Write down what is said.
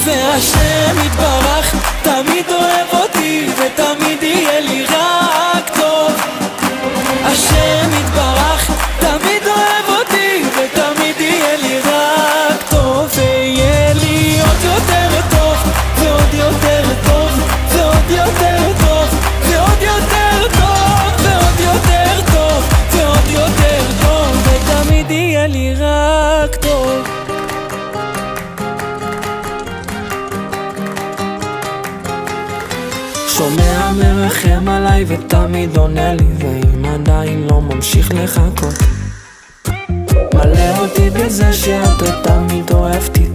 והשם יתברך תמיד אוהב אותי ותמיד יהיה לי רק טוב. השם יתברך תמיד אוהב אותי ותמיד יהיה לי רק טוב. ויהיה לי עוד יותר טוב ועוד יותר טוב ועוד יותר טוב ועוד יותר טוב ועוד יותר טוב ועוד יותר טוב, ותמיד יהיה לי רק טוב. שומע מרחם עליי ותמיד עונה לי, ואם עדיין לא ממשיך לחכות, מלא אותי בזה שאתה תמיד אוהבתי,